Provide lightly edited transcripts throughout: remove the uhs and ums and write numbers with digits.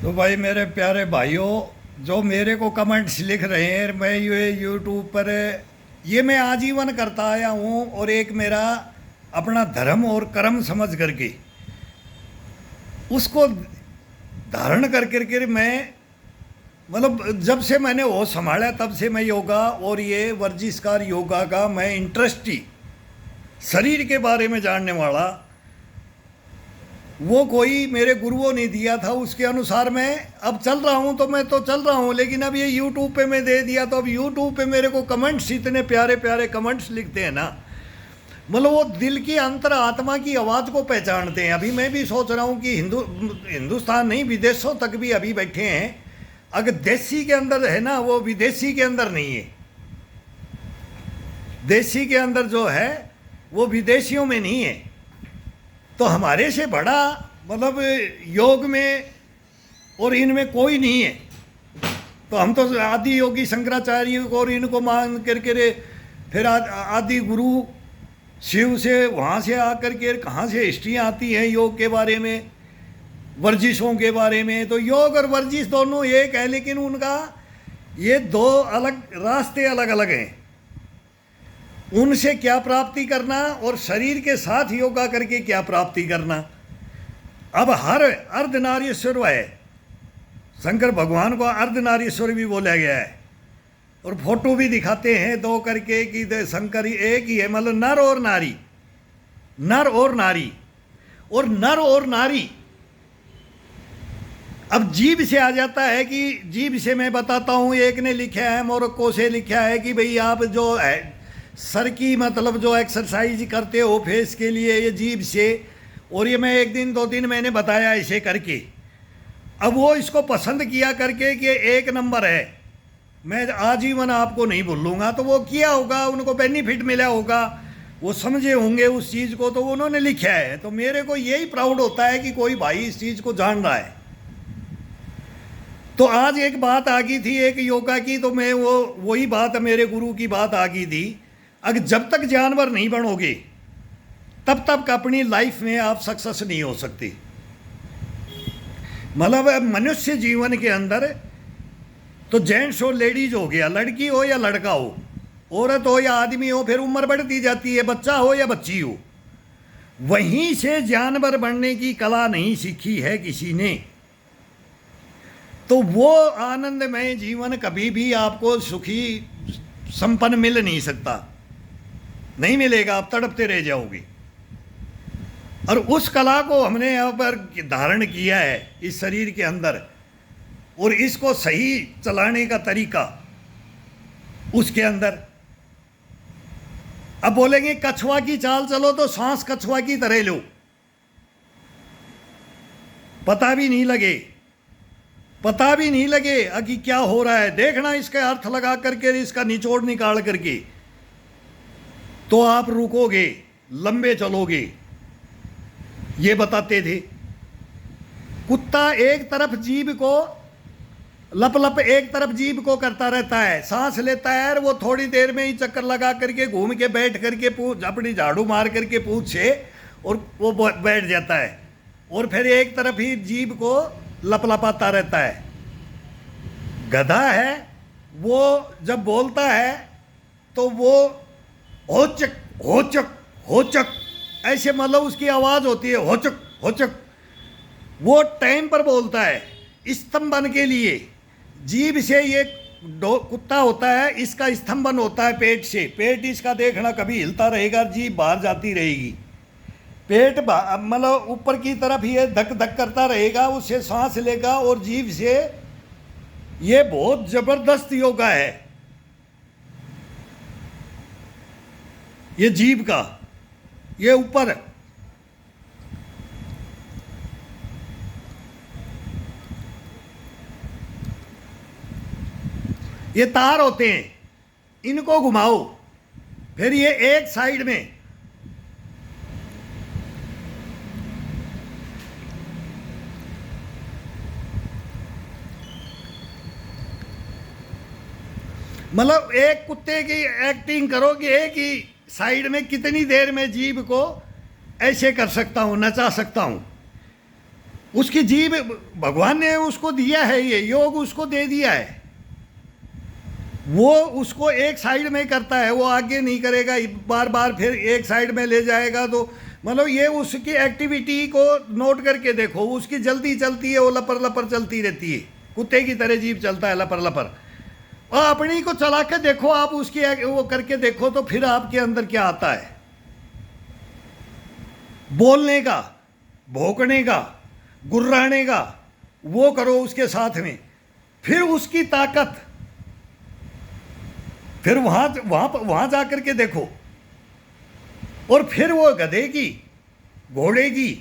तो भाई मेरे प्यारे भाइयों, जो मेरे को कमेंट्स लिख रहे हैं, मैं ये यूट्यूब पर ये मैं आजीवन करता आया हूँ और एक मेरा अपना धर्म और कर्म समझ करके उसको धारण कर करके मैं मतलब जब से मैंने वो संभाला तब से मैं योगा और ये वर्जिशकार योगा का मैं इंटरेस्ट ही शरीर के बारे में जानने वाला वो कोई मेरे गुरुओं ने दिया था। उसके अनुसार मैं अब चल रहा हूँ, तो मैं तो चल रहा हूँ, लेकिन अब ये यूट्यूब पे मैं दे दिया तो अब यूट्यूब पे मेरे को कमेंट्स इतने प्यारे प्यारे कमेंट्स लिखते हैं ना, मतलब वो दिल की अंतर आत्मा की आवाज़ को पहचानते हैं। अभी मैं भी सोच रहा हूँ कि हिंदुस्तान नहीं विदेशों तक भी अभी बैठे हैं। अगर देसी के अंदर है ना, वो विदेशी के अंदर नहीं है। देसी के अंदर जो है वो विदेशियों में नहीं है। तो हमारे से बड़ा मतलब योग में और इनमें कोई नहीं है। तो हम तो आदि योगी शंकराचार्य को और इनको मान करके फिर आदि गुरु शिव से वहाँ से आकर के कहाँ से हिस्ट्रियाँ आती हैं योग के बारे में, वर्जिशों के बारे में। तो योग और वर्जिश दोनों एक है, लेकिन उनका ये दो अलग रास्ते अलग अलग हैं। उनसे क्या प्राप्ति करना और शरीर के साथ योगा करके क्या प्राप्ति करना। अब हर अर्धनारीश्वर है, शंकर भगवान को अर्धनारीश्वर भी बोला गया है और फोटो भी दिखाते हैं दो करके कि शंकर एक ही है, मतलब नर और नारी, नर और नारी। और नर और नारी अब जीव से आ जाता है कि जीव से मैं बताता हूँ। एक ने लिखा है, मोरक्को से लिखा है कि भाई आप जो है सर की मतलब जो एक्सरसाइज करते हो फेस के लिए, ये जीभ से। और ये मैं एक दिन दो दिन मैंने बताया इसे करके। अब वो इसको पसंद किया करके कि एक नंबर है, मैं आजीवन आपको नहीं भूलूंगा। तो वो किया होगा, उनको बेनिफिट मिला होगा, वो समझे होंगे उस चीज़ को, तो उन्होंने लिखा है। तो मेरे को यही प्राउड होता है कि कोई भाई इस चीज़ को जान रहा है। तो आज एक बात आ गई थी एक योगा की, तो मैं वही बात मेरे गुरु की बात आ गई थी। अगर जब तक जानवर नहीं बनोगे तब तक अपनी लाइफ में आप सक्सेस नहीं हो सकती। मतलब मनुष्य जीवन के अंदर तो जेंट्स हो लेडीज हो गया, लड़की हो या लड़का हो, औरत हो या आदमी हो, फिर उम्र बढ़ती जाती है, बच्चा हो या बच्ची हो। वहीं से जानवर बनने की कला नहीं सीखी है किसी ने, तो वो आनंदमय जीवन कभी भी आपको सुखी संपन्न मिल नहीं सकता, नहीं मिलेगा। आप तड़पते रह जाओगे। और उस कला को हमने यहाँ पर धारण किया है इस शरीर के अंदर, और इसको सही चलाने का तरीका उसके अंदर। अब बोलेंगे कछुआ की चाल चलो, तो सांस कछुआ की तरह लो, पता भी नहीं लगे कि क्या हो रहा है। देखना इसका अर्थ लगा करके, इसका निचोड़ निकाल करके, तो आप रुकोगे, लंबे चलोगे। ये बताते थे। कुत्ता एक तरफ जीभ को लप लप एक तरफ जीभ को करता रहता है, सांस लेता है, और वो थोड़ी देर में ही चक्कर लगा करके घूम के बैठ करके पूछ अपनी झाड़ू मार करके पूछ से और वो बैठ जाता है, और फिर एक तरफ ही जीभ को लपलपाता रहता है। गधा है, वो जब बोलता है तो वो होचक होचक होचक ऐसे मतलब उसकी आवाज़ होती है, होचक होचक। वो टाइम पर बोलता है स्तंभन के लिए। जीभ से ये कुत्ता होता है, इसका स्तंभन होता है पेट से। पेट इसका देखना कभी हिलता रहेगा, जीभ बाहर जाती रहेगी, पेट मतलब ऊपर की तरफ ये धक धक करता रहेगा, उससे सांस लेगा और जीभ से। ये बहुत जबरदस्त योगा है ये जीभ का। ये ऊपर ये तार होते हैं, इनको घुमाओ, फिर ये एक साइड में मतलब एक कुत्ते की एक्टिंग करो कि एक ही साइड में कितनी देर में जीभ को ऐसे कर सकता हूँ, नचा सकता हूँ। उसकी जीव भगवान ने उसको दिया है, ये योग उसको दे दिया है। वो उसको एक साइड में करता है, वो आगे नहीं करेगा, बार बार फिर एक साइड में ले जाएगा। तो मतलब ये उसकी एक्टिविटी को नोट करके देखो, उसकी जल्दी चलती है, वो लपर लपर चलती रहती है, कुत्ते की तरह जीव चलता है लपर लपर। और अपनी को चला के देखो आप, उसकी वो करके देखो, तो फिर आपके अंदर क्या आता है, बोलने का, भौंकने का, गुर्राने का, वो करो उसके साथ में, फिर उसकी ताकत, फिर वहां जा करके देखो। और फिर वो गधे की, घोड़े की,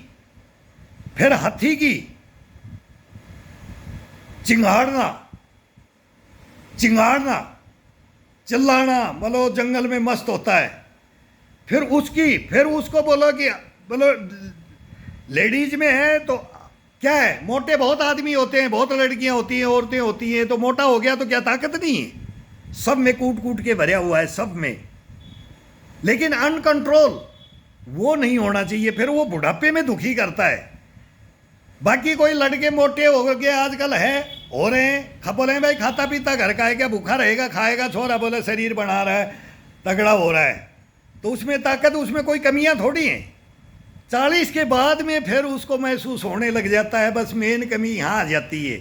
फिर हाथी की, चिंगाड़ना चिंगाड़ना चिल्लाना, बोलो जंगल में मस्त होता है। फिर उसको बोलो कि बोलो लेडीज में है तो क्या है, मोटे बहुत आदमी होते हैं, बहुत लड़कियां होती हैं, औरतें होती हैं, तो मोटा हो गया तो क्या ताकत नहीं है? सब में कूट कूट के भरा हुआ है, सब में। लेकिन अनकंट्रोल वो नहीं होना चाहिए, फिर वो बुढ़ापे में दुखी करता है। बाकी कोई लड़के मोटे हो गए आजकल है, हो रहे हैं, बोले भाई खाता पीता घर का है, क्या भूखा रहेगा, खाएगा, छोरा बोले शरीर बना रहा है, तगड़ा हो रहा है, तो उसमें ताकत, उसमें कोई कमियां थोड़ी हैं। 40 के बाद में फिर उसको महसूस होने लग जाता है, बस मेन कमी यहाँ आ जाती है।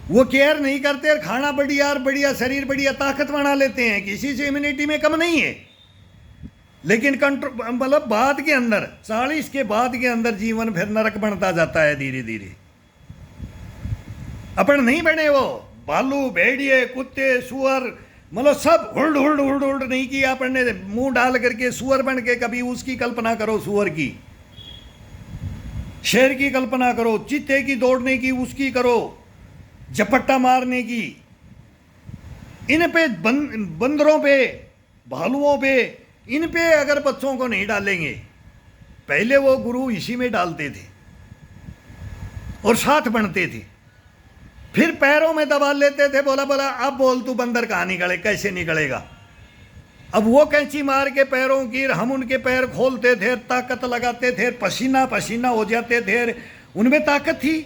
वो केयर नहीं करते और खाना बढ़िया और बढ़िया, शरीर बढ़िया, ताकत बना लेते हैं, किसी से इम्यूनिटी में कम नहीं है। लेकिन कंट्रोल मतलब बाद के अंदर, 40 के बाद के अंदर जीवन फिर नरक बनता जाता है धीरे धीरे। अपन नहीं बने वो भालू, भेड़िए, कुत्ते, सुअर, मतलब सब हुल्ड हुल्ड हुल्ड हुल्ड नहीं किया अपन ने, मुंह डाल करके सुअर बन के कभी उसकी कल्पना करो, सुअर की, शेर की कल्पना करो, चीते की दौड़ने की उसकी करो, झपट्टा मारने की। इन पे बंदरों पे, भालुओं पे, इन पे अगर बच्चों को नहीं डालेंगे, पहले वो गुरु इसी में डालते थे और साथ बनते थे, फिर पैरों में दबा लेते थे, बोला बोला अब बोल तू बंदर कहाँ निकले, कैसे निकलेगा। अब वो कैंची मार के पैरों की, हम उनके पैर खोलते थे, ताकत लगाते थे, पसीना पसीना हो जाते थे, उनमें ताकत थी।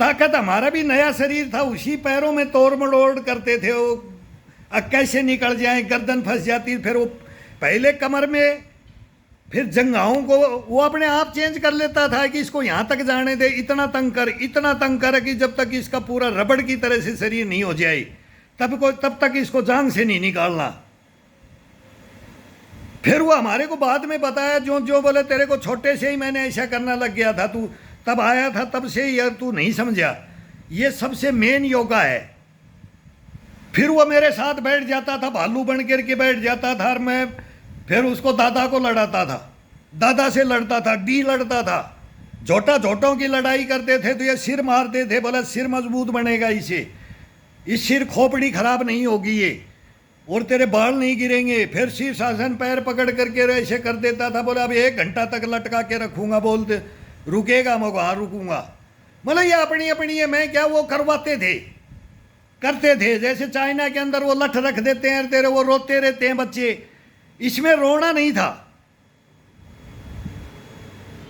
ताकत हमारा भी नया शरीर था, उसी पैरों में तोड़ मड़ोड़ करते थे, वो अब कैसे निकल जाए, गर्दन फंस जाती, फिर वो पहले कमर में, फिर जंघाओं को वो अपने आप चेंज कर लेता था कि इसको यहाँ तक जाने दे, इतना तंग कर कि जब तक इसका पूरा रबड़ की तरह से शरीर नहीं हो जाए तब तक इसको जांग से नहीं निकालना। फिर वो हमारे को बाद में बताया, जो बोले तेरे को छोटे से ही मैंने ऐसा करना लग गया था, तू तब आया था, तब से ही यार तू नहीं समझा, ये सबसे मेन योगा है। फिर वो मेरे साथ बैठ जाता था, भालू बन करके बैठ जाता था, और मैं फिर उसको दादा को लड़ाता था, दादा से लड़ता था, डी लड़ता था, झोटों की लड़ाई करते थे, तो ये सिर मारते थे, बोला सिर मजबूत बनेगा इसे, इस सिर खोपड़ी खराब नहीं होगी ये, और तेरे बाल नहीं गिरेंगे। फिर सिर शासन पैर पकड़ करके ऐसे कर देता था, बोला अब 1 घंटा तक लटका के रखूंगा, बोलते रुकेगा मैं वहाँ रुकूंगा। मतलब ये अपनी अपनी है, मैं क्या, वो करवाते थे, करते थे। जैसे चाइना के अंदर वो लठ रख देते हैं तेरे, वो रोते रहते हैं बच्चे, इसमें रोना नहीं था,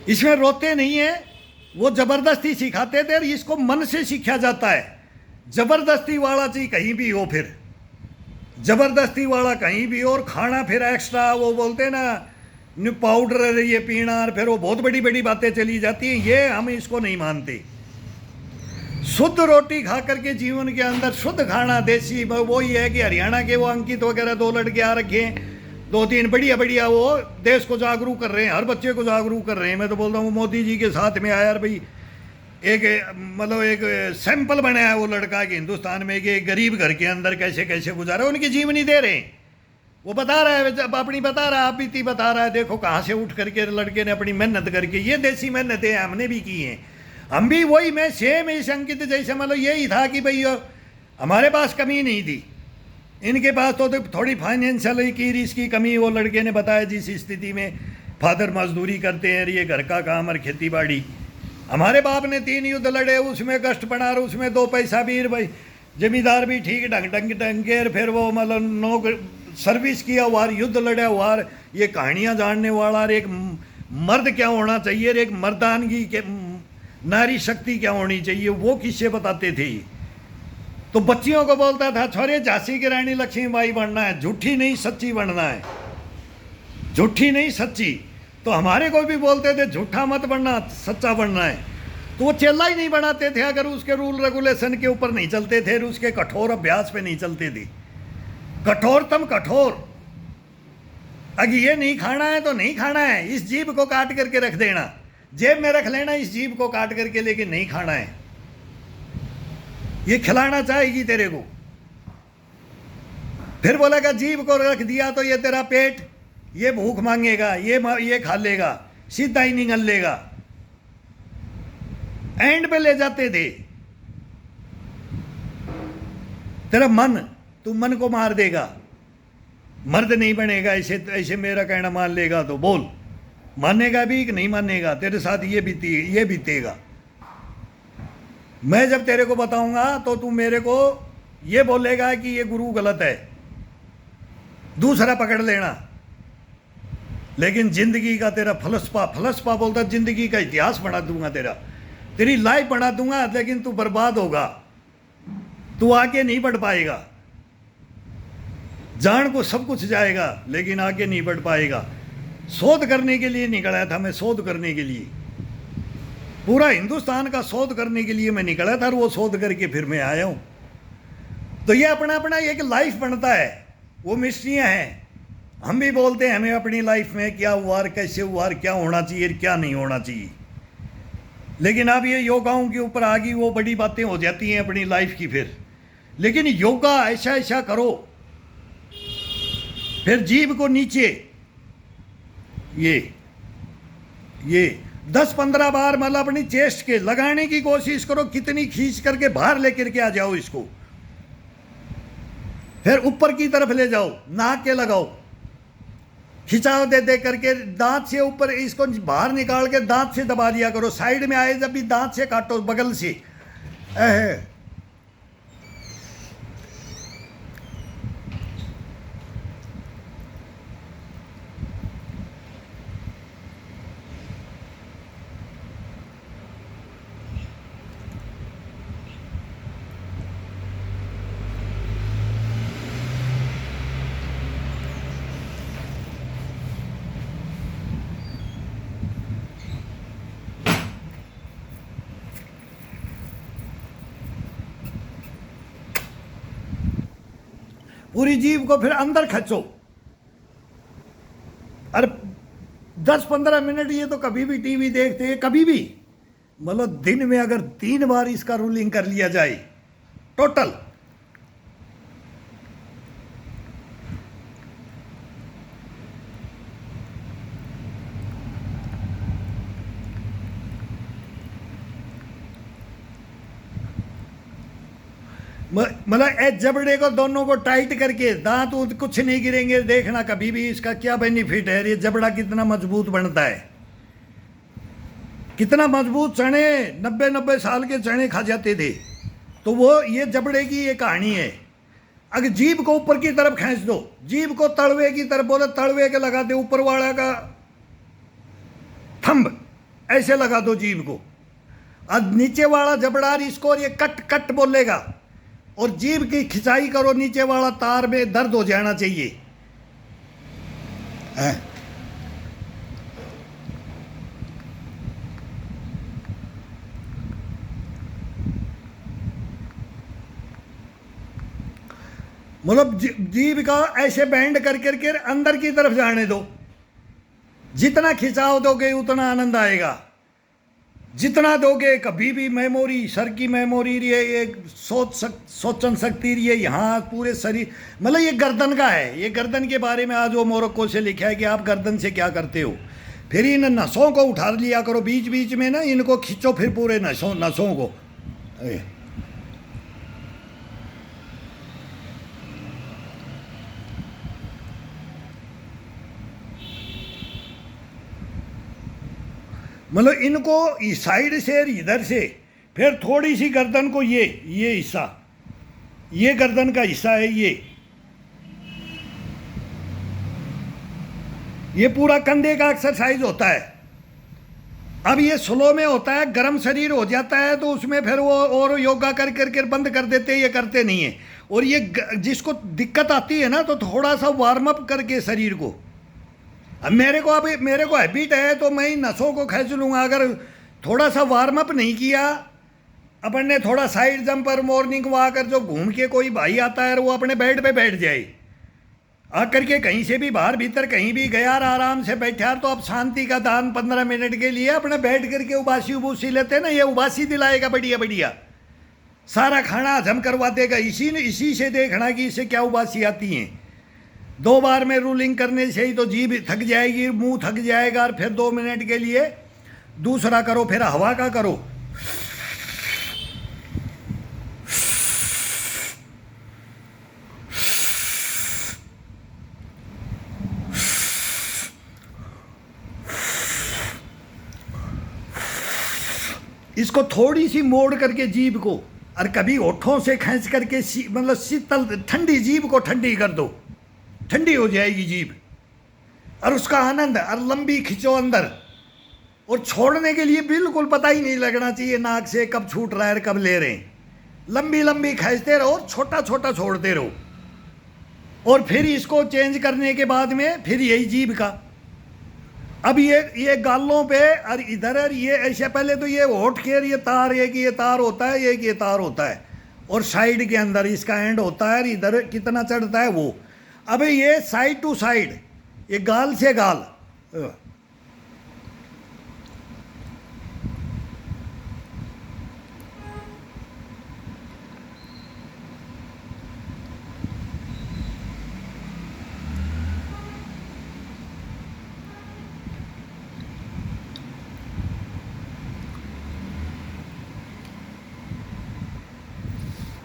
इसमें रोते नहीं है, वो जबरदस्ती सिखाते थे, इसको मन से सीखा जाता है। जबरदस्ती वाला चीज कहीं भी हो, फिर जबरदस्ती वाला कहीं भी हो, और खाना फिर एक्स्ट्रा, वो बोलते ना पाउडर ये पीना, और फिर वो बहुत बड़ी बड़ी बातें चली जाती हैं, ये हम इसको नहीं मानते। शुद्ध रोटी खा करके जीवन के अंदर शुद्ध खाना, देसी, वो ये है कि हरियाणा के वो अंकित वगैरह 2 लड़के आ रखे हैं, 2-3 बढ़िया बढ़िया, वो देश को जागरूक कर रहे हैं, हर बच्चे को जागरूक कर रहे हैं। मैं तो बोलता हूँ मोदी जी के साथ में आया यार भाई, एक मतलब एक सैंपल बनाया वो लड़का कि हिंदुस्तान में कि गरीब घर के अंदर कैसे कैसे गुजारा, उनकी जीवनी दे रहे हैं, वो बता रहा है, जब अपनी बता रहा है, आप बीती बता रहा है, देखो कहाँ से उठ करके लड़के ने अपनी मेहनत करके, ये देसी मेहनतें हमने भी की हैं, हम भी वही, मैं सेम इस अंकित जैसे, मतलब यही था कि भाई हमारे पास कमी नहीं थी, इनके पास तो थोड़ी फाइनेंशियल की इसकी कमी, वो लड़के ने बताया जिस स्थिति में फादर मजदूरी करते हैं, ये घर का काम और खेती बाड़ी। हमारे बाप ने 3 युद्ध लड़े, उसमें कष्ट पड़ा, उसमें 2 पैसा भी, भाई जमींदार भी ठीक ढंग के, फिर वो मतलब सर्विस किया वार, युद्ध लड़ा वार, ये कहानियाँ जानने वाला, और एक मर्द क्या होना चाहिए, एक मर्दानगी के नारी शक्ति क्या होनी चाहिए, वो किससे बताते थे। तो बच्चियों को बोलता था, छोरे झांसी की रानी लक्ष्मीबाई बनना है, झूठी नहीं सच्ची बनना है, झूठी नहीं सच्ची। तो हमारे को भी बोलते थे झूठा मत बनना, सच्चा बनना है। तो वो चेला ही नहीं बनाते थे अगर उसके रूल रेगुलेशन के ऊपर नहीं चलते थे, उसके कठोर अभ्यास पे नहीं चलते थे। कठोरतम कठोर, अगर ये नहीं खाना है तो नहीं खाना है, इस जीभ को काट करके रख देना, जेब में रख लेना इस जीभ को काट करके, लेकिन नहीं खाना है। ये खिलाना चाहेगी तेरे को। फिर बोलेगा जीभ को रख दिया तो ये तेरा पेट, ये भूख मांगेगा, ये खा लेगा, सीधा ही निगल लेगा। एंड पे ले जाते थे। तेरा मन, तू मन को मार देगा, मर्द नहीं बनेगा, ऐसे ऐसे मेरा कहना मान लेगा तो बोल, मानेगा भी कि नहीं मानेगा, तेरे साथ ये बीतेगा। मैं जब तेरे को बताऊंगा तो तू मेरे को ये बोलेगा कि ये गुरु गलत है, दूसरा पकड़ लेना। लेकिन जिंदगी का तेरा फलसफा बोलता, जिंदगी का इतिहास बना दूंगा, तेरी लाइफ बना दूंगा, लेकिन तू बर्बाद होगा, तू आगे नहीं बढ़ पाएगा। जान को सब कुछ जाएगा लेकिन आगे नहीं बढ़ पाएगा। शोध करने के लिए निकला था मैं, शोध करने के लिए, पूरा हिंदुस्तान का शोध करने के लिए मैं निकला था, और वो शोध करके फिर मैं आया हूं। तो ये अपना अपना एक लाइफ बनता है, वो मिस्ट्रियां हैं। हम भी बोलते हैं हमें अपनी लाइफ में क्या हुआ और कैसे हुआ और क्या होना चाहिए क्या नहीं होना चाहिए, लेकिन अब ये योगाओं के ऊपर आ गई, वो बड़ी बातें हो जाती हैं अपनी लाइफ की फिर। लेकिन योगा ऐसा ऐसा करो, फिर जीभ को नीचे ये 10-15 बार मतलब अपनी चेस्ट के लगाने की कोशिश करो, कितनी खींच करके बाहर लेकर के आ जाओ इसको। फिर ऊपर की तरफ ले जाओ, नाक के लगाओ, खिंचाव दे दे करके दांत से ऊपर इसको बाहर निकाल के दांत से दबा दिया करो। साइड में आए जब भी दांत से काटो, बगल से। पूरी जीभ को फिर अंदर खींचो। अरे 10-15 मिनट ये तो कभी भी टीवी देखते हैं, कभी भी मतलब दिन में अगर 3 बार इसका रूलिंग कर लिया जाए टोटल, मतलब जबड़े को दोनों को टाइट करके, दांत कुछ नहीं गिरेंगे, देखना कभी भी इसका क्या बेनिफिट है। ये जबड़ा कितना मजबूत बनता है, कितना मजबूत। चने 90-90 साल के चने खा जाते थे, तो वो ये जबड़े की ये कहानी है। अगर जीभ को ऊपर की तरफ खींच दो, जीभ को तलवे की तरफ, बोले तलवे के लगा दे, ऊपर वाला का थंब ऐसे लगा दो जीभ को, अब नीचे वाला जबड़ा इसको ये कट कट बोलेगा, और जीभ की खिंचाई करो, नीचे वाला तार में दर्द हो जाना चाहिए। मतलब जीभ का ऐसे बैंड कर करके अंदर की तरफ जाने दो। जितना खिंचाव दोगे उतना आनंद आएगा, जितना दोगे। कभी भी मेमोरी, सर की मेमोरी ये सोचन शक्ति ये यहाँ पूरे शरीर, मतलब ये गर्दन का है। ये गर्दन के बारे में आज वो मोरक्को से लिखा है कि आप गर्दन से क्या करते हो। फिर इन नसों को उठा लिया करो बीच बीच में ना, इनको खींचो फिर पूरे नसों को। मतलब इनको इस साइड से इधर से, फिर थोड़ी सी गर्दन को ये हिस्सा, ये गर्दन का हिस्सा है, ये पूरा कंधे का एक्सरसाइज होता है। अब ये स्लो में होता है, गर्म शरीर हो जाता है तो उसमें फिर वो और योगा कर करके बंद कर देते हैं, ये करते नहीं है। और ये जिसको दिक्कत आती है ना तो थोड़ा सा वार्म अप करके शरीर को, अब मेरे को हैबिट है तो मैं नसों को खींच लूँगा। अगर थोड़ा सा वार्म अप नहीं किया, अपन ने थोड़ा साइड जंप और मॉर्निंग वॉक कर जो घूम के कोई भाई आता है वो अपने बेड पे बैठ जाए, आकर के कहीं से भी बाहर भीतर कहीं भी गया और आराम से बैठा, तो अब शांति का दान 15 मिनट के लिए अपने बैठ करके उबासी उबूसी लेते हैं ना, ये उबासी दिलाएगा बढ़िया बढ़िया, सारा खाना हजम करवा देगा। इसी से देखना कि इससे क्या उबासी आती हैं। 2 बार में रूलिंग करने से ही तो जीभ थक जाएगी, मुंह थक जाएगा, और फिर 2 मिनट के लिए दूसरा करो, फिर हवा का करो। इसको थोड़ी सी मोड़ करके जीभ को, और कभी होठों से खींच करके मतलब शीतल ठंडी जीभ को ठंडी कर दो, ठंडी हो जाएगी जीभ, और उसका आनंद, और लंबी खिंचो अंदर, और छोड़ने के लिए बिल्कुल पता ही नहीं लगना चाहिए नाक से कब छूट रहा है कब ले रहे हैं। लंबी लंबी खींचते रहो, छोटा छोटा छोड़ते रहो, और फिर इसको चेंज करने के बाद में फिर यही जीभ का। अब ये गालों पे और इधर ये ऐसे, पहले तो ये होठ के ये तार, एक ये तार होता है, एक ये तार होता है, और साइड के अंदर इसका एंड होता है, और इधर कितना चढ़ता है वो। अब ये साइड टू साइड, ये गाल से गाल,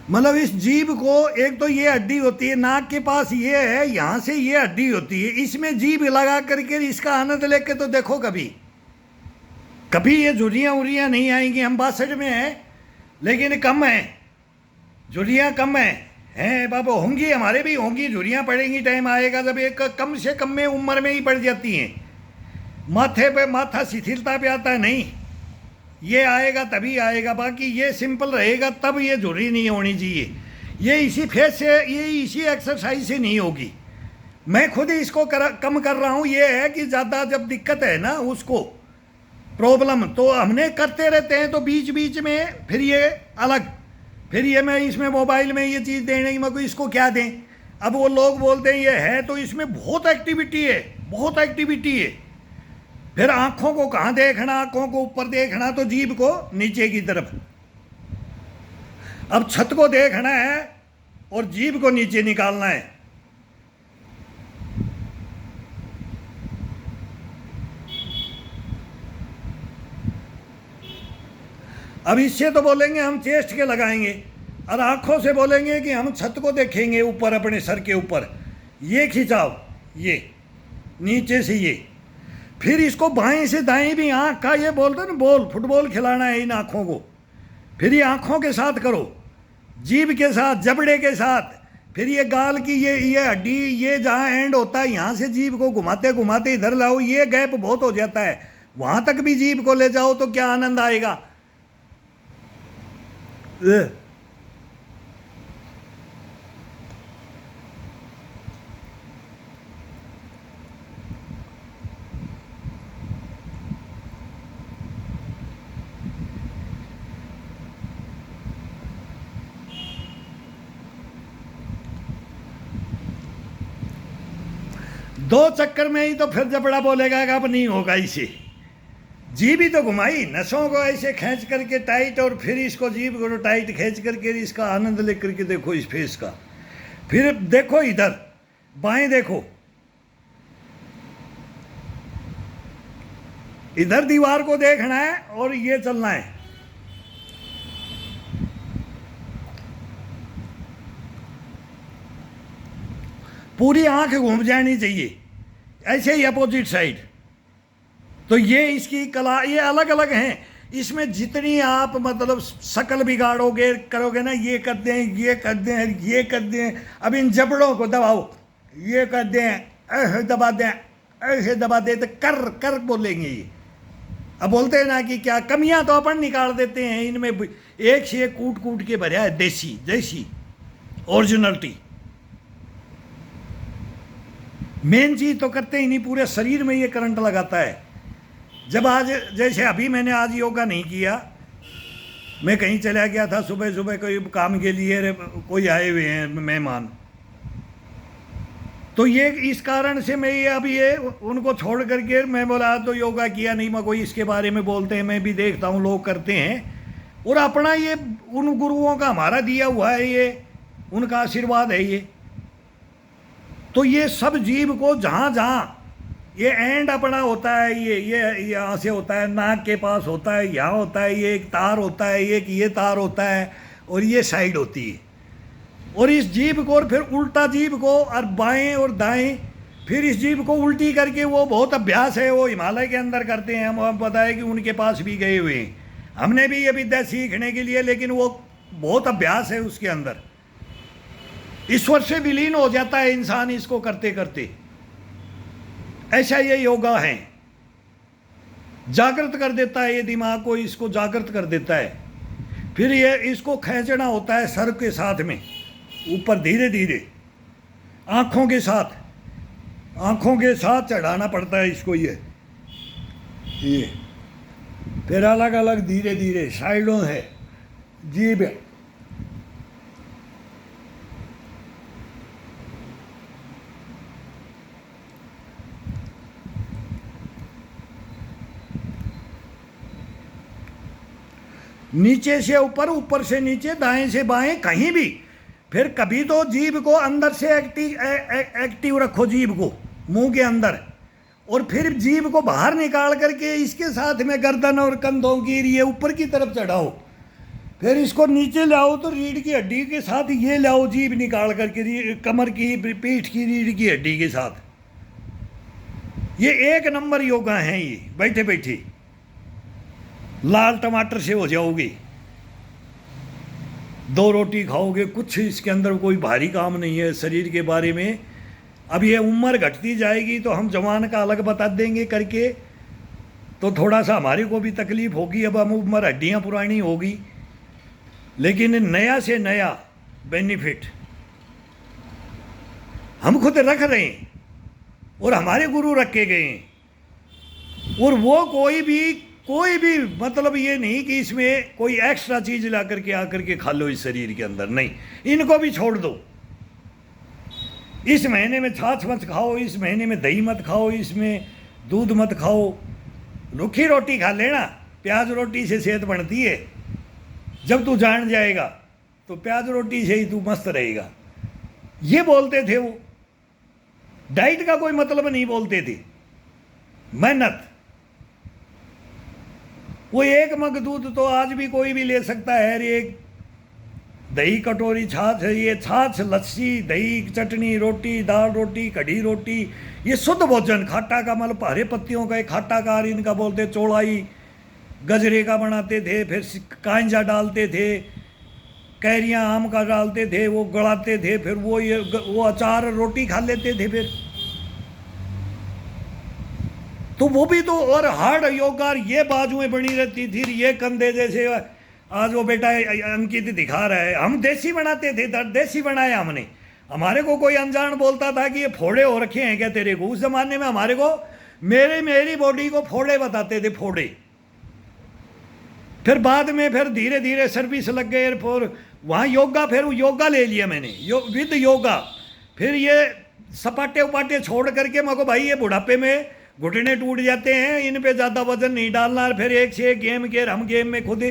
मतलब इस जीभ को, एक तो ये हड्डी होती है नाक के पास, ये है यहाँ से ये हड्डी होती है, इसमें जीभ लगा करके इसका आनंद लेके तो देखो कभी कभी ये झुर्रियाँ उर्रियाँ नहीं आएंगी। हम 62 में हैं लेकिन कम हैं, झुर्रियाँ कम हैं बाबा, होंगी, हमारे भी होंगी झुर्रियाँ, पड़ेंगी, टाइम आएगा जब एक कम से कम में उम्र में ही पड़ जाती हैं। माथे पे माथा शिथिलता पे आता है, नहीं, ये आएगा तभी आएगा, बाकी ये सिंपल रहेगा तब ये झुर्री नहीं होनी चाहिए। ये इसी फेस से, ये इसी एक्सरसाइज से नहीं होगी। मैं खुद ही इसको कम कर रहा हूँ। ये है कि ज़्यादा जब दिक्कत है ना उसको प्रॉब्लम, तो हमने करते रहते हैं, तो बीच बीच में फिर ये अलग, फिर ये मैं इसमें मोबाइल में ये चीज़ देने की, मैं को इसको क्या दें। अब वो लोग बोलते हैं ये है, तो इसमें बहुत एक्टिविटी है, बहुत एक्टिविटी है। फिर आंखों को कहाँ देखना, आंखों को ऊपर देखना, तो जीभ को नीचे की तरफ। अब छत को देखना है और जीभ को नीचे निकालना है। अब इससे तो बोलेंगे हम चेस्ट के लगाएंगे, और आंखों से बोलेंगे कि हम छत को देखेंगे ऊपर, अपने सर के ऊपर। ये खिंचाव, ये नीचे से ये, फिर इसको बाएं से दाएं भी, आंख का ये बोलते हैं ना बॉल, फुटबॉल खिलाना है इन आँखों को, फिर ये आँखों के साथ करो, जीभ के साथ, जबड़े के साथ, फिर ये गाल की ये हड्डी, ये जहाँ एंड होता है यहाँ से जीभ को घुमाते घुमाते इधर लाओ, ये गैप बहुत हो जाता है, वहाँ तक भी जीभ को ले जाओ तो क्या आनंद आएगा। दो चक्कर में ही तो फिर जबड़ा बोलेगा कि अब नहीं होगा इसे। जीभ ही तो घुमाई, नसों को ऐसे खींच करके टाइट, और फिर इसको जीभ को टाइट खींच करके इसका आनंद लेकर के देखो इस फेस का। फिर देखो इधर बाएं, देखो इधर दीवार को देखना है और ये चलना है। पूरी आंख घूम जानी चाहिए, ऐसे ही अपोजिट साइड। तो ये इसकी कला, ये अलग अलग हैं। इसमें जितनी आप मतलब शकल बिगाड़ोगे करोगे ना, ये कर दें, ये कर दें, ये कर दें, अब इन जबड़ों को दबाओ, ये कर दें, ऐसे दबा दें, ऐसे दबा दें, तो कर कर बोलेंगे ये। अब बोलते हैं ना कि क्या कमियां तो अपन निकाल देते हैं, इनमें एक से एक कूट कूट के भरा है देसी जैसी ओरिजिनलिटी। मेन चीज तो करते ही नहीं, पूरे शरीर में ये करंट लगाता है। जब आज जैसे अभी मैंने आज योगा नहीं किया, मैं कहीं चला गया था सुबह सुबह कोई काम के लिए, कोई आए हुए हैं मेहमान, तो ये इस कारण से मैं ये अभी ये उनको छोड़ करके मैं बोला तो योगा किया नहीं, मैं कोई इसके बारे में बोलते हैं, मैं भी देखता हूँ लोग करते हैं, और अपना ये उन गुरुओं का हमारा दिया हुआ है, ये उनका आशीर्वाद है ये। तो ये सब जीव को जहाँ जहाँ ये एंड अपना होता है, ये यहाँ से होता है, नाक के पास होता है, यहाँ होता है, ये एक तार होता है, एक ये तार होता है, और ये साइड होती है। और इस जीभ को और फिर उल्टा जीभ को और बाएं और दाएं, फिर इस जीभ को उल्टी करके, वो बहुत अभ्यास है, वो हिमालय के अंदर करते हैं। हम पता है कि उनके पास भी गए हुए हैं, हमने भी ये विद्या सीखने के लिए, लेकिन वो बहुत अभ्यास है उसके अंदर, ईश्वर से विलीन हो जाता है इंसान इसको करते करते। ऐसा ये योगा है, जागृत कर देता है ये दिमाग को, इसको जागृत कर देता है। फिर ये इसको खींचना होता है सर के साथ में ऊपर, धीरे धीरे आँखों के साथ चढ़ाना पड़ता है इसको, ये फिर अलग अलग धीरे धीरे साइडों है जीभ है। नीचे से ऊपर, ऊपर से नीचे, दाएं से बाएं, कहीं भी। फिर कभी तो जीभ को अंदर से एक्टिव रखो, जीभ को मुंह के अंदर, और फिर जीभ को बाहर निकाल करके इसके साथ में गर्दन और कंधों की ये ऊपर की तरफ चढ़ाओ। फिर इसको नीचे लाओ तो रीढ़ की हड्डी के साथ ये लाओ, जीभ निकाल करके कमर की, पीठ की, रीढ़ की हड्डी के साथ। ये एक नंबर योगा है ये, बैठे बैठे लाल टमाटर से हो जाओगे, 2 रोटी खाओगे, कुछ इसके अंदर कोई भारी काम नहीं है शरीर के बारे में। अब ये उम्र घटती जाएगी तो हम जवान का अलग बता देंगे करके, तो थोड़ा सा हमारे को भी तकलीफ होगी, अब हम उम्र हड्डियाँ पुरानी होगी, लेकिन नया से नया बेनिफिट हम खुद रख रहे हैं और हमारे गुरु रखे गए हैं। और वो कोई भी मतलब ये नहीं कि इसमें कोई एक्स्ट्रा चीज ला करके आकर के खा लो इस शरीर के अंदर, नहीं, इनको भी छोड़ दो। इस महीने में छाछ मत खाओ, इस महीने में दही मत खाओ, इसमें दूध मत खाओ, रूखी रोटी खा लेना, प्याज रोटी से सेहत बढ़ती है। जब तू जान जाएगा तो प्याज रोटी से ही तू मस्त रहेगा, ये बोलते थे वो। डाइट का कोई मतलब नहीं बोलते थे, मेहनत। वो एक मग दूध तो आज भी कोई भी ले सकता है, एक दही कटोरी छाछ है, ये छाछ, लस्सी, दही, चटनी, रोटी, दाल रोटी, कढ़ी रोटी, ये शुद्ध भोजन। खाटा का मतलब हरे पत्तियों का एक खाटाकार इनका बोलते, चौड़ाई गजरे का बनाते थे, फिर कांजा डालते थे, कैरियाँ आम का डालते थे, वो गड़ाते थे, फिर वो अचार रोटी खा लेते थे फिर। तो वो भी तो, और हार्ड योगा, ये बाजुएं बनी रहती थी, ये कंधे जैसे आज वो बेटा अंकित दिखा रहा है। हम देसी बनाते थे, देसी बनाया हमने। हमारे को कोई अनजान बोलता था कि ये फोड़े हो रखे हैं क्या तेरे को, उस जमाने में हमारे को मेरी बॉडी को फोड़े बताते थे, फोड़े। फिर बाद में फिर धीरे धीरे सर्विस लग गए, फिर वहाँ योगा, फिर योगा ले लिया मैंने, विद योगा। फिर ये सपाटे उपाटे छोड़ करके मेरे को भाई ये बुढ़ापे में घुटने टूट जाते हैं, इन पे ज़्यादा वजन नहीं डालना। फिर एक से एक गेम के, हम गेम में खुद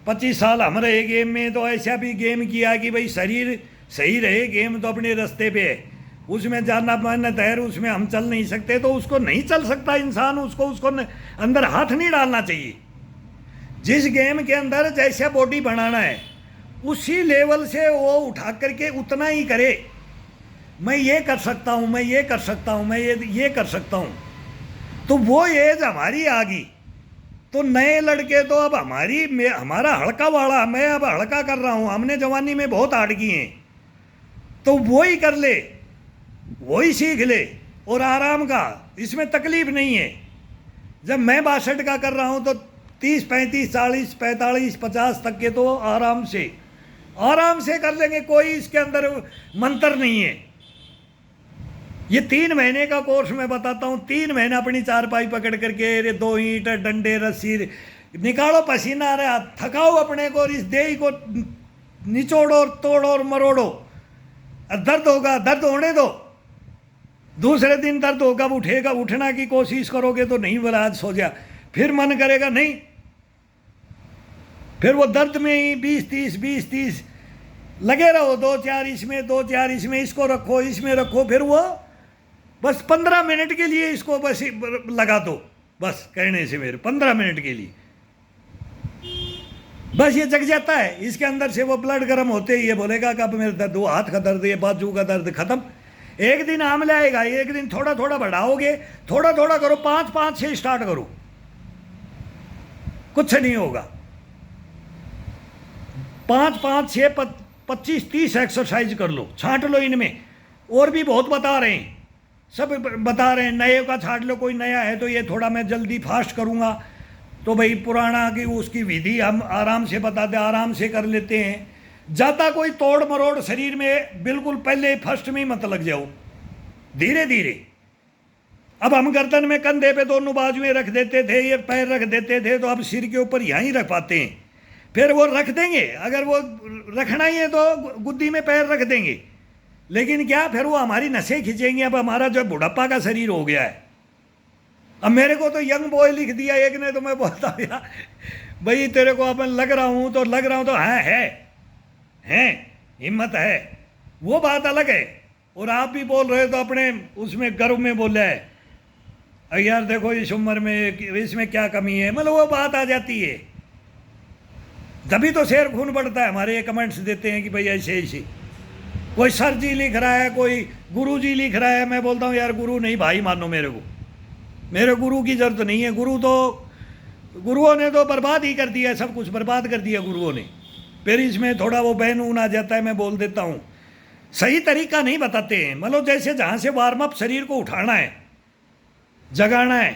25 साल हम रहे गेम में, तो ऐसा भी गेम किया कि भाई शरीर सही रहे। गेम तो अपने रास्ते पे है, उसमें जाना मेहनत है, उसमें हम चल नहीं सकते, तो उसको नहीं चल सकता इंसान, उसको अंदर हाथ नहीं डालना चाहिए। जिस गेम के अंदर जैसा बॉडी बनाना है उसी लेवल से वो उठा करके उतना ही करे। मैं ये कर सकता हूँ, मैं ये कर सकता हूँ, मैं ये कर सकता हूँ। तो वो एज हमारी आ गई, तो नए लड़के तो अब हमारा हड़का वाला, मैं अब हड़का कर रहा हूँ, हमने जवानी में बहुत हार्ड किए हैं, तो वो ही कर ले, वो ही सीख ले, और आराम का, इसमें तकलीफ नहीं है। जब मैं 62 का कर रहा हूं तो 30, 35, 40, 45, 50 तक के तो आराम से कर लेंगे। कोई इसके अंदर मंत्र नहीं है। ये 3 महीने का कोर्स मैं बताता हूँ। 3 महीने अपनी चारपाई पकड़ करके, रे 2 ईंट, डंडे, रस्सी, निकालो पसीना आ रहा, थकाओ अपने को, इस देह को निचोड़ो, तोड़ो और मरोड़ो। दर्द होगा, दर्द होने दो। दूसरे दिन दर्द होगा, उठेगा, उठना की कोशिश करोगे तो नहीं, बोला आज सो जा, फिर मन करेगा नहीं, फिर वो दर्द में ही 20-30 लगे रहो। 2-4 इसमें, 2-4 इसमें, इसको रखो, इसमें रखो, फिर वो बस 15 मिनट के लिए इसको बस लगा दो। बस कहने से मेरे 15 मिनट के लिए बस ये जग जाता है। इसके अंदर से वो ब्लड गर्म होते ही ये बोलेगा कि अब मेरे दर्द, वो हाथ का दर्द, ये बाजू का दर्द खत्म। एक दिन आम आएगा, एक दिन थोड़ा थोड़ा बढ़ाओगे, थोड़ा थोड़ा करो, 5-5 से स्टार्ट करो, कुछ नहीं होगा। 5-5, 6, 25-30 एक्सरसाइज कर लो, छांट लो इनमें। और भी बहुत बता रहे हैं, सब बता रहे हैं। नए का छांट लो, कोई नया है तो ये थोड़ा मैं जल्दी फास्ट करूँगा, तो भाई पुराना की उसकी विधि हम आराम से बताते, आराम से कर लेते हैं। ज़्यादा कोई तोड़ मरोड़ शरीर में बिल्कुल पहले फर्स्ट में ही मत लग जाओ, धीरे धीरे। अब हम गर्दन में, कंधे पे दोनों बाजुएं रख देते थे, ये पैर रख देते थे, तो अब सिर के ऊपर यहीं रख पाते हैं। फिर वो रख देंगे, अगर वो रखना ही है तो गुद्दी में पैर रख देंगे, लेकिन क्या, फिर वो हमारी नसें खींचेंगे। अब हमारा जो बुढ़ापा का शरीर हो गया है। अब मेरे को तो यंग बॉय लिख दिया एक ने, तो मैं बोलता हूँ यार भाई तेरे को अपन लग रहा हूँ तो हाँ है, हिम्मत है, वो बात अलग है। और आप भी बोल रहे हो तो अपने उसमें गर्व में बोला है, यार देखो इस उम्र में इसमें क्या कमी है, मतलब वो बात आ जाती है। तभी तो शेर खून बढ़ता है। हमारे ये कमेंट्स देते हैं कि भाई ऐसे ऐसे, कोई सर जी लिख रहा है, कोई गुरु जी लिख रहा है। मैं बोलता हूँ यार गुरु नहीं भाई मानो मेरे को, मेरे गुरु की जरूरत नहीं है। गुरुओं ने तो बर्बाद ही कर दिया, सब कुछ बर्बाद कर दिया गुरुओं ने। फिर इसमें थोड़ा वो बैन ऊन आ जाता है, मैं बोल देता हूँ। सही तरीका नहीं बताते हैं। मतलब जैसे जहाँ से वार्म अप शरीर को उठाना है, जगाना है,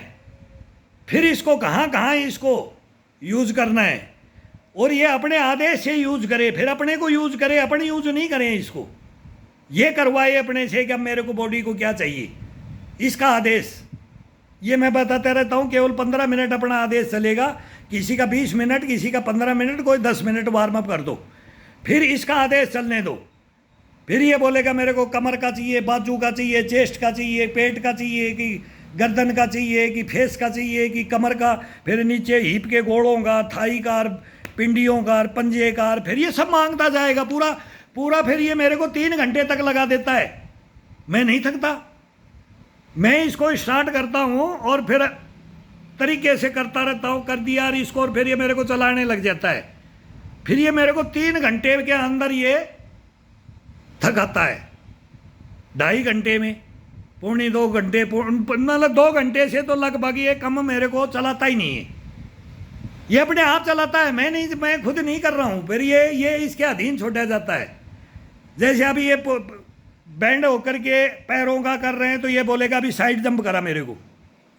फिर इसको कहाँ इसको यूज करना है, और ये अपने आदेश से यूज करे, फिर अपने को यूज करे, अपने यूज नहीं करें इसको। ये करवाए अपने से कि अब मेरे को बॉडी को क्या चाहिए, इसका आदेश। ये मैं बताता रहता हूँ, केवल 15 मिनट अपना आदेश चलेगा, किसी का 20 मिनट, किसी का 15 मिनट, कोई 10 मिनट वार्म अप कर दो, फिर इसका आदेश चलने दो। फिर ये बोलेगा मेरे को कमर का चाहिए, बाजू का चाहिए, चेस्ट का चाहिए, पेट का चाहिए, कि गर्दन का चाहिए, कि फेस का चाहिए, कि कमर का, फिर नीचे हिप के गोड़ों का, थाई का, पिंडियों का, पंजे का, फिर ये सब मांगता जाएगा पूरा। फिर ये मेरे को 3 घंटे तक लगा देता है। मैं नहीं थकता, मैं इसको स्टार्ट करता हूँ और फिर तरीके से करता रहता हूँ, कर दिया यार इसको, और फिर ये मेरे को चलाने लग जाता है। फिर ये मेरे को 3 घंटे के अंदर ये थकाता है। 2.5 घंटे में, 1.25-2 घंटे, मतलब 2 घंटे से तो लगभग ये कम मेरे को चलाता ही नहीं है। ये अपने आप चलाता है, मैं खुद नहीं कर रहा हूँ। फिर ये इसके अधीन छोड़ा जाता है। जैसे अभी ये बैंड होकर के पैरों का कर रहे हैं, तो ये बोलेगा अभी साइड जंप करा मेरे को,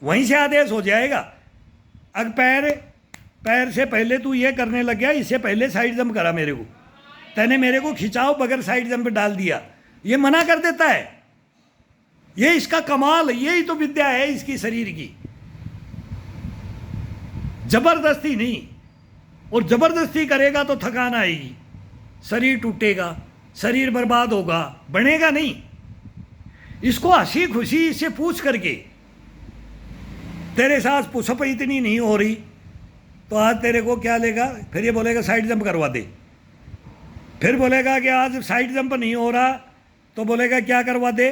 वहीं से आदेश हो जाएगा। अब पैर से पहले तू ये करने लग गया, इससे पहले साइड जंप करा मेरे को, तैने मेरे को खिंचाओ बगैर साइड जंप डाल दिया, ये मना कर देता है। ये इसका कमाल, यही तो विद्या है इसकी शरीर की, जबरदस्ती नहीं। और जबरदस्ती करेगा तो थकान आएगी, शरीर टूटेगा, शरीर बर्बाद होगा, बनेगा नहीं। इसको हंसी खुशी इससे पूछ करके, तेरे साथ पुशअप इतनी नहीं हो रही तो आज तेरे को क्या लेगा, फिर ये बोलेगा साइड जंप करवा दे। फिर बोलेगा कि आज साइड जंप नहीं हो रहा, तो बोलेगा क्या करवा दे,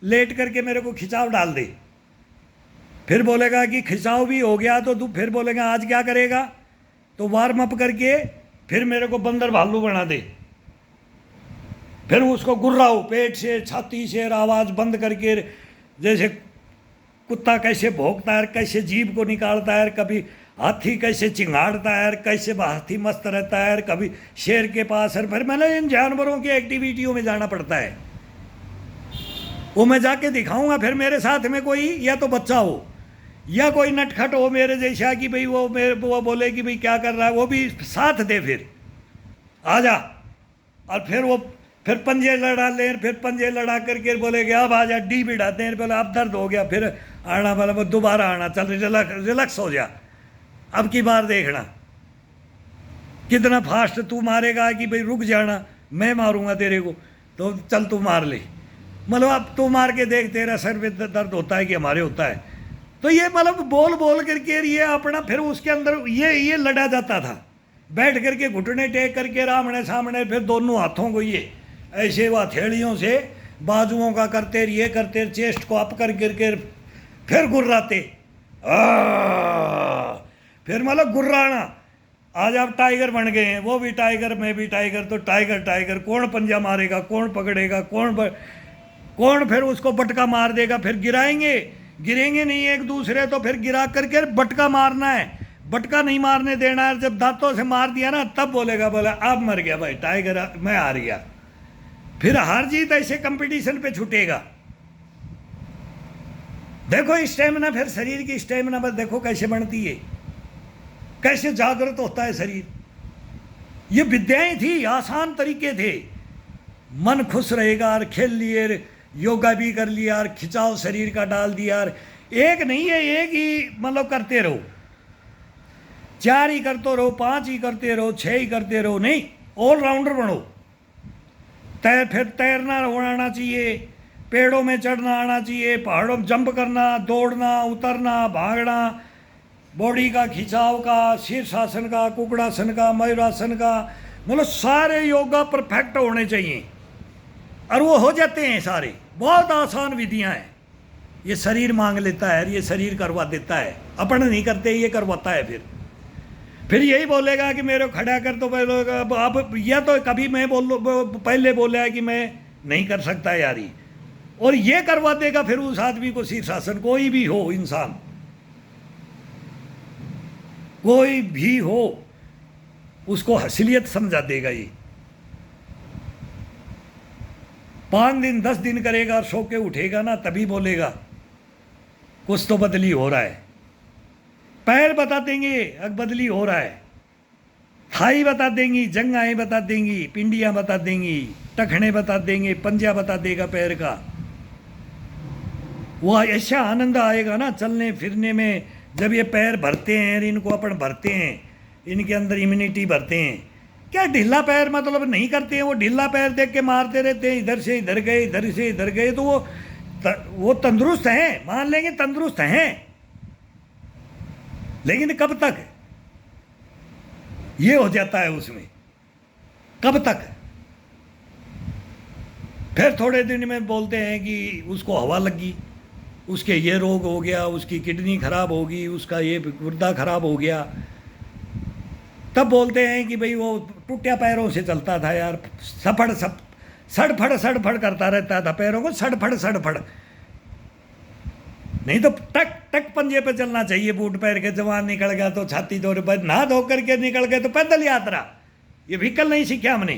लेट करके मेरे को खिंचाव डाल दे। फिर बोलेगा कि खिंचाव भी हो गया, तो तू फिर बोलेगा आज क्या करेगा, तो वार्म अप करके फिर मेरे को बंदर भालू बना दे। फिर उसको गुर्राओ पेट से, छाती से, आवाज़ बंद करके, जैसे कुत्ता कैसे भौंकता है, कैसे जीभ को निकालता है, कभी हाथी कैसे चिंगाड़ता है, कैसे हाथी मस्त रहता है, कभी शेर के पास है। फिर मैंने इन जानवरों की एक्टिविटियों में जाना पड़ता है, वो मैं जाके दिखाऊंगा। फिर मेरे साथ में कोई या तो बच्चा हो या कोई नटखट हो मेरे जैसा कि भाई वो बोले कि भाई क्या कर रहा है, वो भी साथ दे, फिर आ जा। और फिर पंजे लड़ा ले, फिर पंजे लड़ा करके बोले कि अब आ जा, डी बिठाते हैं, बोले अब दर्द हो गया, फिर आना, बोला दोबारा आना, चल रिलैक्स हो जा, अब की बार देखना कितना फास्ट तू मारेगा कि भाई रुक जाना, मैं मारूंगा तेरे को, तो चल तू मार ले। मतलब अब तू मार के देख, तेरा सर में दर्द होता है कि हमारे होता है। तो ये मतलब बोल बोल करके ये अपना फिर उसके अंदर ये लड़ा जाता था, बैठ करके घुटने टेक करके आमने सामने, फिर दोनों हाथों को ये ऐसे वो हथेलियों से बाजुओं का करते, ये करते, चेस्ट को अप कर करके फिर गुर्राते, फिर मतलब गुर्राना। आज आप टाइगर बन गए हैं, वो भी टाइगर, मैं भी टाइगर, तो टाइगर टाइगर, कौन पंजा मारेगा, कौन पकड़ेगा, कौन फिर उसको बटका मार देगा, फिर गिरेंगे नहीं एक दूसरे, तो फिर गिरा करके बटका मारना है, बटका नहीं मारने देना है। जब दांतों से मार दिया ना, तब बोलेगा, बोला अब मर गया भाई टाइगर, मैं हार गया। फिर हार जीत ऐसे कंपटीशन पे छूटेगा। देखो स्टेमिना, फिर शरीर की स्टेमिना बस देखो कैसे बनती है, कैसे जागृत होता है शरीर। ये विद्याएं थी, आसान तरीके थे, मन खुश रहेगा और खेल लिए, योगा भी कर लिया और खिंचाव शरीर का डाल दिया, और एक नहीं है, एक ही मतलब करते रहो, 4 ही करते रहो, 5 ही करते रहो, 6 ही करते रहो, नहीं, ऑलराउंडर बनो। फिर तैरना आना चाहिए, पेड़ों में चढ़ना आना चाहिए, पहाड़ों में जंप करना, दौड़ना, उतरना, भागना, बॉडी का खिंचाव का, शीर्षासन का, कुकड़ासन का, मयूरासन का, मतलब सारे योगा परफेक्ट होने चाहिए, और वो हो जाते हैं सारे। बहुत आसान विधियां हैं, ये शरीर मांग लेता है, ये शरीर करवा देता है, अपन नहीं करते, ये करवाता है। फिर यही बोलेगा कि मेरे खड़ा कर, तो अब यह तो कभी मैं पहले बोला है कि मैं नहीं कर सकता यारी, और ये करवा देगा फिर उस आदमी को शीर्षासन। कोई भी हो इंसान, कोई भी हो, उसको असलियत समझा देगा। ये 5 दिन 10 दिन करेगा और सो के उठेगा ना, तभी बोलेगा कुछ तो बदली हो रहा है। पैर बता देंगे अब बदली हो रहा है, थाई बता देंगी, जंघाएं बता देंगी, पिंडियां बता देंगी, टखने बता देंगे, पंजा बता देगा पैर का। वो ऐसा आनंद आएगा ना चलने फिरने में, जब ये पैर भरते हैं, इनको अपन भरते हैं, इनके अंदर इम्यूनिटी भरते हैं। क्या ढीला पैर मतलब नहीं करते हैं, वो ढीला पैर देख के मारते रहते हैं, इधर से इधर गए, इधर से इधर गए, तो वो तंदुरुस्त हैं, मान लेंगे तंदुरुस्त हैं, लेकिन कब तक ये हो जाता है उसमें, कब तक। फिर थोड़े दिन में बोलते हैं कि उसको हवा लगी, उसके ये रोग हो गया, उसकी किडनी खराब होगी, उसका ये गुर्दा खराब हो गया। तब बोलते हैं कि भाई वो टूटिया पैरों से चलता था यार, सड़फड़ करता रहता था, पैरों को सड़फड़। नहीं तो टक टक पंजे पे चलना चाहिए, बूट पैर के। जवान निकल गया तो छाती दौड़ पर नहा धो करके निकल गए तो पैदल यात्रा, ये व्हीकल नहीं सीखा हमने।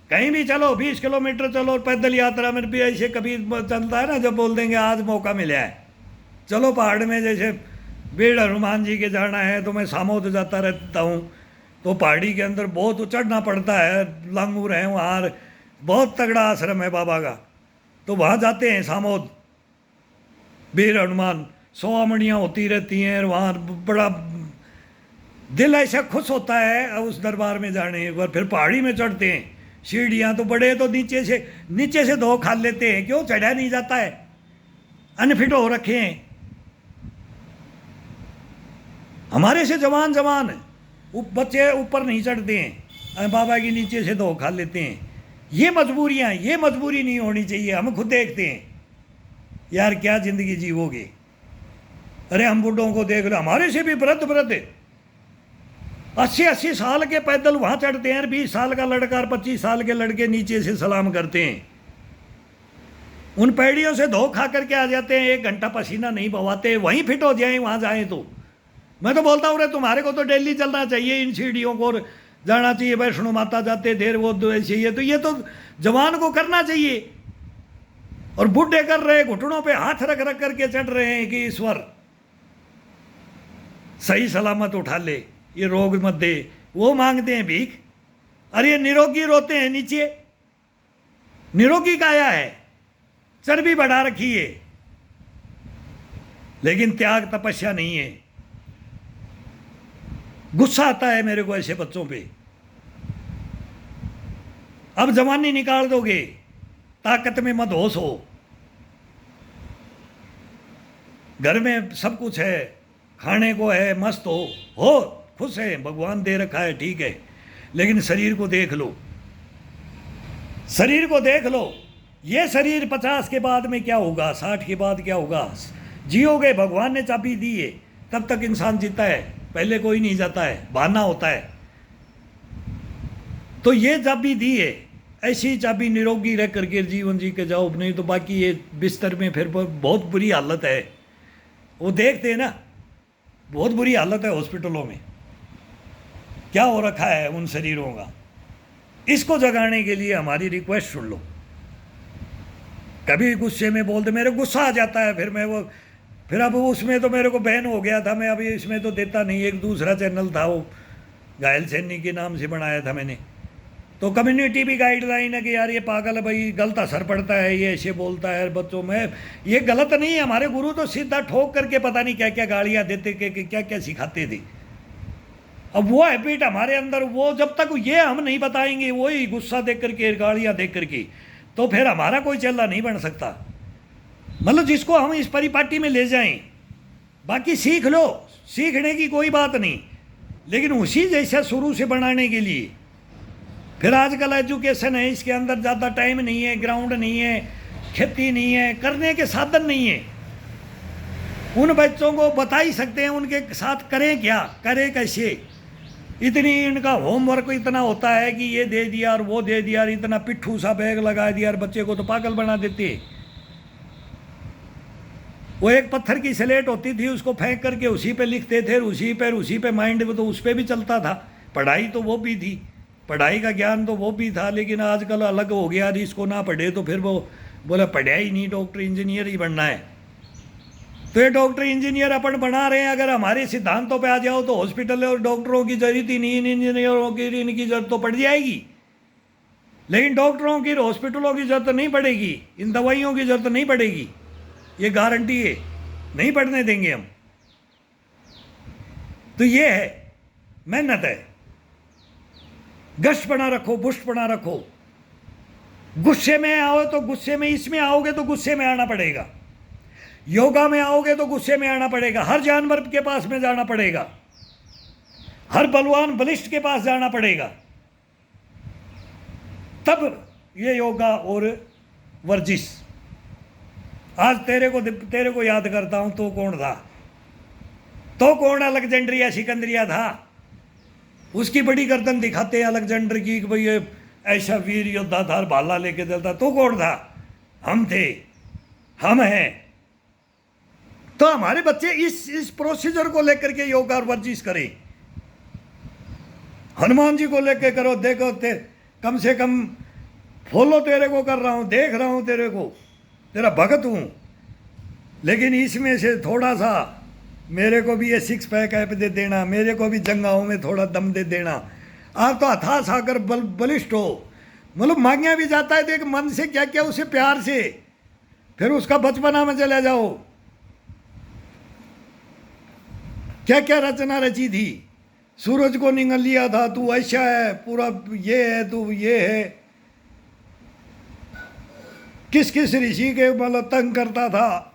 कहीं भी चलो 20 किलोमीटर चलो, पैदल यात्रा में भी ऐसे कभी चलता है ना, जब बोल देंगे आज मौका मिला है, चलो पहाड़ में, जैसे बीड़ हनुमान जी के जाना है तो मैं सामोद जाता रहता हूँ, तो पहाड़ी के अंदर बहुत चढ़ना पड़ता है, लांगूर है वहाँ, बहुत तगड़ा आश्रम है बाबा का, तो वहाँ जाते हैं सामोद, बीर हनुमान, सोआमणियाँ होती रहती हैं, वहाँ बड़ा दिल ऐसा खुश होता है उस दरबार में जाने पर। फिर पहाड़ी में चढ़ते हैं, सीढ़ियाँ तो बड़े, तो नीचे से धो खा लेते हैं, क्यों चढ़ा नहीं जाता है, अनफिट हो रखे हैं। हमारे से जवान बच्चे ऊपर नहीं चढ़ते हैं, बाबा की नीचे से धो खा लेते हैं। ये मजबूरियाँ, ये मजबूरी नहीं होनी चाहिए। हम खुद देखते हैं यार क्या जिंदगी जीवोगे। अरे हम बुढ़ों को देख लो, हमारे से भी वृद्ध 80 साल के पैदल वहाँ चढ़ते हैं, 20 साल का लड़का और 25 साल के लड़के नीचे से सलाम करते हैं, उन पैड़ियों से धो खा करके आ जाते हैं, 1 घंटा पसीना नहीं बवाते, वहीं फिट हो जाए वहाँ जाएँ तो। मैं तो बोलता हूँ रे तुम्हारे को तो डेली चलना चाहिए, इन सीढ़ियों को जाना चाहिए। वैष्णो माता जाते थे वो ऐसे ही, तो ये तो जवान को करना चाहिए। और बूढ़े कर रहे, घुटनों पे हाथ रख करके चढ़ रहे हैं कि ईश्वर सही सलामत उठा ले, ये रोग मत दे। वो मांगते हैं भीख। अरे ये निरोगी रोते हैं नीचे। निरोगी काया है, चर्बी बढ़ा रखी है, लेकिन त्याग तपस्या नहीं है। गुस्सा आता है मेरे को ऐसे बच्चों पे। अब जवानी निकाल दोगे, ताकत में मत होश हो, घर में सब कुछ है, खाने को है, मस्त हो खुश है, भगवान दे रखा है, ठीक है, लेकिन शरीर को देख लो, शरीर को देख लो। ये शरीर 50 के बाद में क्या होगा, 60 के बाद क्या होगा? जियोगे, भगवान ने चाबी दी है, तब तक इंसान जीता है, पहले कोई नहीं जाता है, बहाना होता है। तो ये चाबी दी है, ऐसी चाबी निरोगी रह करके जीवन जी के जाओ, नहीं तो बाकी ये बिस्तर में फिर बहुत बुरी हालत है। वो देखते हैं ना, बहुत बुरी हालत है हॉस्पिटलों में, क्या हो रखा है उन शरीरों का। इसको जगाने के लिए हमारी रिक्वेस्ट सुन लो। कभी गुस्से में बोलते, मेरे गुस्सा आ जाता है, फिर अब उसमें तो मेरे को बैन हो गया था, मैं अभी इसमें तो देता नहीं। एक दूसरा चैनल था, वो घायल सैनी के नाम से बनाया था मैंने, तो कम्युनिटी भी गाइडलाइन है कि यार ये पागल है भाई, गलत असर पड़ता है, ये ऐसे बोलता है बच्चों में। ये गलत नहीं है, हमारे गुरु तो सीधा ठोक करके पता नहीं क्या क्या गालियाँ देते, क्या क्या सिखाते थे। अब वो हैबिट हमारे अंदर, वो जब तक ये हम नहीं बताएंगे, वही गुस्सा देख करके, गालियाँ देख करके, तो फिर हमारा कोई चेला नहीं बन सकता। मतलब जिसको हम इस परिपाटी में ले जाएं, बाकी सीख लो, सीखने की कोई बात नहीं, लेकिन उसी जैसा शुरू से बनाने के लिए। फिर आजकल एजुकेशन है, इसके अंदर ज़्यादा टाइम नहीं है, ग्राउंड नहीं है, खेती नहीं है, करने के साधन नहीं है। उन बच्चों को बता ही सकते हैं, उनके साथ करें क्या, करें कैसे। इतनी इनका होमवर्क इतना होता है कि ये दे दिया और वो दे दिया, और इतना पिट्ठू सा बैग लगा दिया, और बच्चे को तो पागल बना देते। वो एक पत्थर की स्लेट होती थी, उसको फेंक करके उसी पे लिखते थे, उसी पे माइंड तो उस पर भी चलता था। पढ़ाई तो वो भी थी, पढ़ाई का ज्ञान तो वो भी था, लेकिन आजकल अलग हो गया। इसको ना पढ़े तो फिर वो बोला पढ़ा ही नहीं, डॉक्टर इंजीनियर ही बनना है। तो ये डॉक्टर इंजीनियर अपन बना रहे हैं, अगर हमारे सिद्धांतों पे आ जाओ तो हॉस्पिटल और डॉक्टरों की जरूरत ही नहीं, इंजीनियरों की इनकी जरूरत तो पड़ जाएगी, लेकिन डॉक्टरों की, हॉस्पिटलों की जरूरत नहीं पड़ेगी, इन दवाइयों की जरूरत नहीं पड़ेगी, ये गारंटी है, नहीं पढ़ने देंगे हम। तो ये है, मेहनत है, गश्त बना रखो, पुष्ट बना रखो। गुस्से में आओ तो गुस्से में, इसमें आओगे तो गुस्से में आना पड़ेगा, योगा में आओगे तो गुस्से में आना पड़ेगा, हर जानवर के पास में जाना पड़ेगा, हर बलवान बलिष्ठ के पास जाना पड़ेगा, तब ये योगा और वर्जिश। आज तेरे को याद करता हूं, तो कौन था, तो कौन अलेक्जेंड्रिया सिकंदरिया था, उसकी बड़ी गर्दन दिखाते हैं अलेक्जेंडर की कि भाई ये ऐसा वीर योद्धा था, भाला लेके चलता। तो कौन था, हम थे, हम हैं। तो हमारे बच्चे इस प्रोसीजर को लेकर के योगा और वर्जिश करें। हनुमान जी को लेकर करो, देखो कम से कम फॉलो तेरे को कर रहा हूं, देख रहा हूं तेरे को, तेरा भगत हूं, लेकिन इसमें से थोड़ा सा मेरे को भी ये 6 पैक ऐप दे देना, मेरे को भी जंगाओं में थोड़ा दम दे देना। आप तो अथाह सागर बलिष्ठ हो, मतलब मांगिया भी जाता है, देख मन से क्या क्या, उसे प्यार से, फिर उसका बचपना में चले जाओ, क्या क्या रचना रची थी, सूरज को निगल लिया था, तू ऐसा है, पूरा ये है, तू ये है, किस किस ऋषि के मतलब तंग करता था।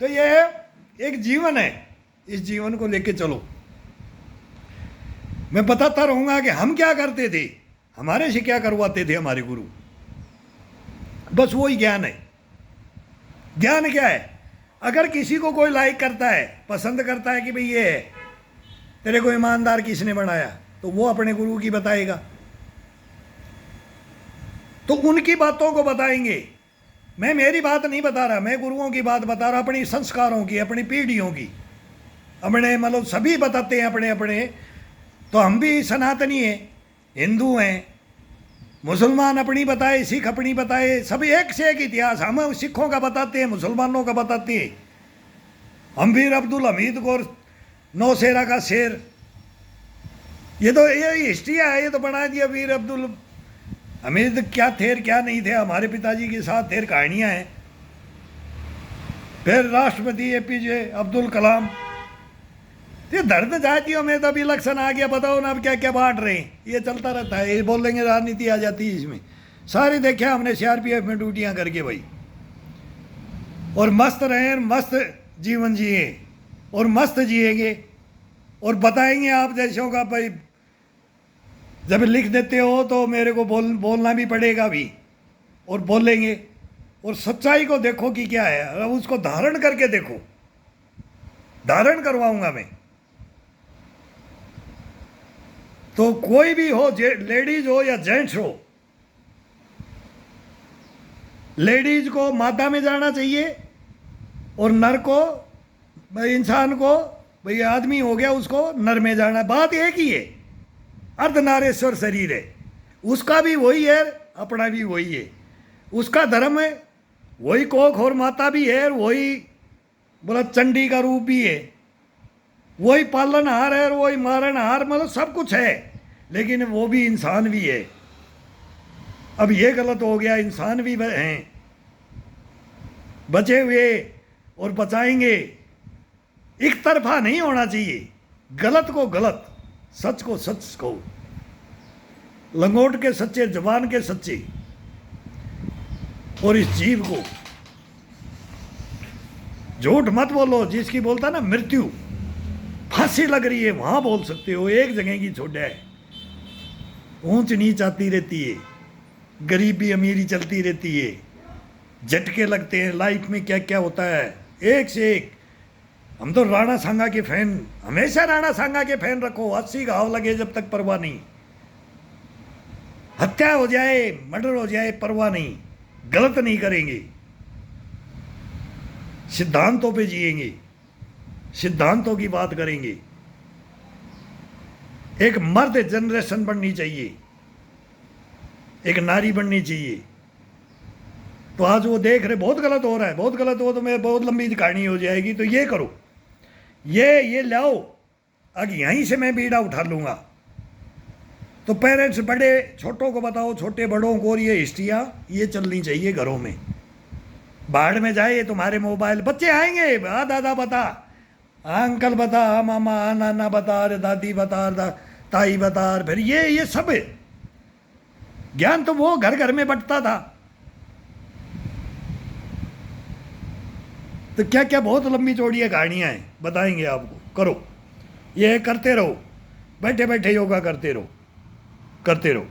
तो ये एक जीवन है, इस जीवन को लेके चलो। मैं बताता रहूंगा कि हम क्या करते थे, हमारे से क्या करवाते थे हमारे गुरु, बस वही ज्ञान है। ज्ञान क्या है, अगर किसी को कोई लाइक करता है, पसंद करता है कि भाई ये है, तेरे को ईमानदार किसने बनाया, तो वो अपने गुरु की बताएगा, तो उनकी बातों को बताएंगे। मैं मेरी बात नहीं बता रहा, मैं गुरुओं की बात बता रहा, अपनी संस्कारों की, अपनी पीढ़ियों की, अपने मतलब सभी बताते हैं अपने अपने। तो हम भी सनातनी हैं, हिंदू हैं, मुसलमान अपनी बताए, सिख अपनी बताए, सभी एक से एक इतिहास। हम सिखों का बताते हैं, मुसलमानों का बताते हैं। हम भी अब्दुल हमीद को नौशेरा का शेर, ये तो ये हिस्ट्री है, ये तो बना दिया वीर अब्दुल। हमें तो क्या थे क्या नहीं थे, हमारे पिताजी के साथ थे, कहानियाँ हैं। फिर राष्ट्रपति APJ अब्दुल कलाम। ये दर्द जातियों में तो अभी इलेक्शन आ गया, बताओ ना अब क्या क्या बांट रहे हैं, ये चलता रहता है। ये बोलेंगे राजनीति आ जाती है इसमें। सारी देखा हमने CRPF में ड्यूटियाँ करके भाई, और मस्त रहें, मस्त जीवन जिए और मस्त जिएंगे और बताएंगे आप देशों का। भाई जब लिख देते हो तो मेरे को बोलना भी पड़ेगा भी, और बोलेंगे। और सच्चाई को देखो कि क्या है, अब उसको धारण करके देखो, धारण करवाऊंगा मैं। तो कोई भी हो, लेडीज हो या जेंट्स हो, लेडीज को मादा में जाना चाहिए और नर को, इंसान को, भाई आदमी हो गया उसको नर में जाना। बात एक ही है, अर्धनारेश्वर शरीर है, उसका भी वही है, अपना भी वही है। उसका धर्म है वही, कोख और माता भी है, वही बोला चंडी का रूप भी है, वही पालनहार है और वही मारनहार, मतलब सब कुछ है, लेकिन वो भी इंसान भी है। अब ये गलत हो गया, इंसान भी हैं बचे हुए और बचाएंगे। एक तरफा नहीं होना चाहिए, गलत को गलत, सच को सच को, लंगोट के सच्चे, जवान के सच्चे। और इस जीव को झूठ मत बोलो, जिसकी बोलता ना मृत्यु, फांसी लग रही है वहां बोल सकते हो, एक जगह की छोड़ है। ऊंच नीच आती रहती है, गरीबी अमीरी चलती रहती है, झटके लगते हैं लाइफ में, क्या क्या होता है एक से एक। हम तो राणा सांगा के फैन, हमेशा राणा सांगा के फैन रखो, 80 घाव लगे जब तक परवाह नहीं, हत्या हो जाए, मर्डर हो जाए, परवाह नहीं, गलत नहीं करेंगे, सिद्धांतों पे जिएंगे, सिद्धांतों की बात करेंगे। एक मर्द जनरेशन बननी चाहिए, एक नारी बननी चाहिए। तो आज वो देख रहे बहुत गलत हो रहा है, बहुत गलत हो तो मैं बहुत लंबी कहानी हो जाएगी। तो ये करो, ये लाओ, अगर यहीं से मैं बीड़ा उठा लूँगा। तो पेरेंट्स बड़े छोटों को बताओ, छोटे बड़ों को, और ये हिस्ट्रियाँ ये चलनी चाहिए घरों में। बाढ़ में जाए तुम्हारे मोबाइल, बच्चे आएंगे, हाँ दादा बता, हाँ अंकल बता, हाँ मामा, हाँ नाना बता, अरे दादी बता, ताई बता, फिर ये सब ज्ञान तो वो घर घर में बंटता था। तो क्या क्या बहुत लंबी चौड़ी कहानियाँ हैं, बताएंगे आपको। करो, ये करते रहो, बैठे बैठे योगा करते रहो, करते रहो।